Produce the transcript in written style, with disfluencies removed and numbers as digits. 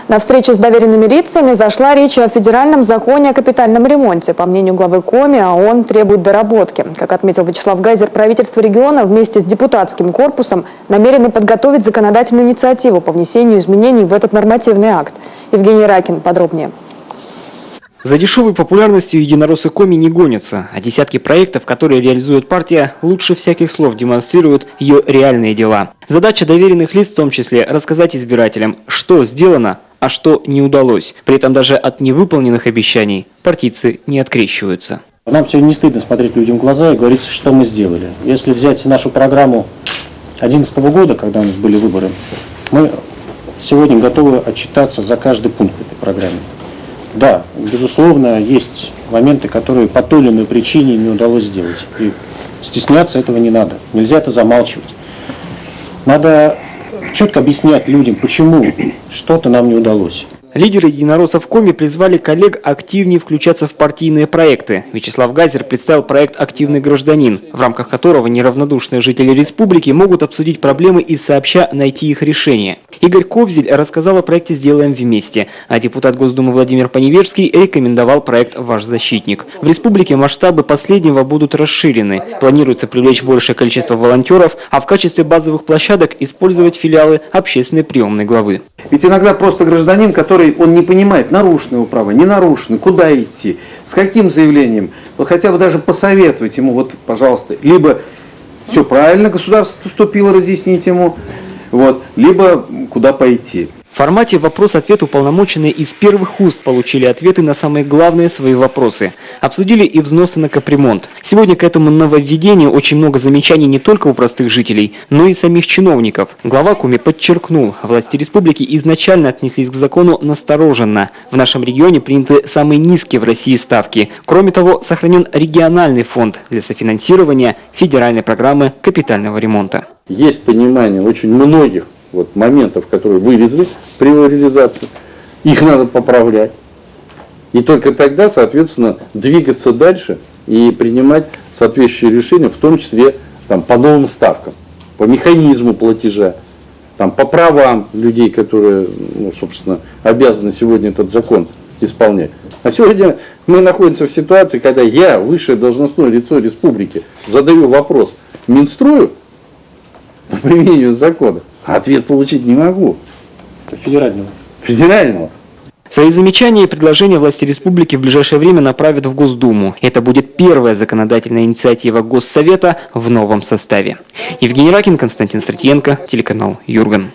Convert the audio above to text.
На встречу с доверенными лицами зашла речь о федеральном законе о капитальном ремонте. По мнению главы Коми, он требует доработки. Как отметил Вячеслав Гайзер, правительство региона вместе с депутатским корпусом намерены подготовить законодательную инициативу по внесению изменений в этот нормативный акт. Евгений Ракин подробнее. За дешевой популярностью единороссы Коми не гонятся, а десятки проектов, которые реализует партия, лучше всяких слов демонстрируют ее реальные дела. Задача доверенных лиц в том числе рассказать избирателям, что сделано, а что не удалось. При этом даже от невыполненных обещаний партийцы не открещиваются. Нам сегодня не стыдно смотреть людям в глаза и говорить, что мы сделали. Если взять нашу программу 2011 года, когда у нас были выборы, мы сегодня готовы отчитаться за каждый пункт этой программы. Да, безусловно, есть моменты, которые по той или иной причине не удалось сделать. И стесняться этого не надо. Нельзя это замалчивать. Надо четко объяснять людям, почему что-то нам не удалось. Лидеры единороссов Коми призвали коллег активнее включаться в партийные проекты. Вячеслав Гайзер представил проект «Активный гражданин», в рамках которого неравнодушные жители республики могут обсудить проблемы и сообща найти их решение. Игорь Ковзель рассказал о проекте «Сделаем вместе», а депутат Госдумы Владимир Поневежский рекомендовал проект «Ваш защитник». В республике масштабы последнего будут расширены. Планируется привлечь большее количество волонтеров, а в качестве базовых площадок использовать филиалы общественной приемной главы. Ведь иногда просто гражданин, который он не понимает, нарушено его право, не нарушено, куда идти, с каким заявлением, вот хотя бы даже посоветовать ему, вот, пожалуйста, либо все правильно государство поступило, разъяснить ему, вот, либо куда пойти. В формате вопрос-ответ уполномоченные из первых уст получили ответы на самые главные свои вопросы. Обсудили и взносы на капремонт. Сегодня к этому нововведению очень много замечаний не только у простых жителей, но и самих чиновников. Глава Коми подчеркнул, власти республики изначально отнеслись к закону настороженно. В нашем регионе приняты самые низкие в России ставки. Кроме того, сохранен региональный фонд для софинансирования федеральной программы капитального ремонта. Есть понимание очень многих моментов, которые вылезли при его реализации, их надо поправлять. И только тогда, соответственно, двигаться дальше и принимать соответствующие решения, в том числе по новым ставкам, по механизму платежа, по правам людей, которые, собственно, обязаны сегодня этот закон исполнять. А сегодня мы находимся в ситуации, когда я, высшее должностное лицо республики, задаю вопрос Минстрою по применению закона, а ответ получить не могу. Федерального. Свои замечания и предложения власти республики в ближайшее время направят в Госдуму. Это будет первая законодательная инициатива Госсовета в новом составе. Евгений Ракин, Константин Стратиенко, телеканал Юрган.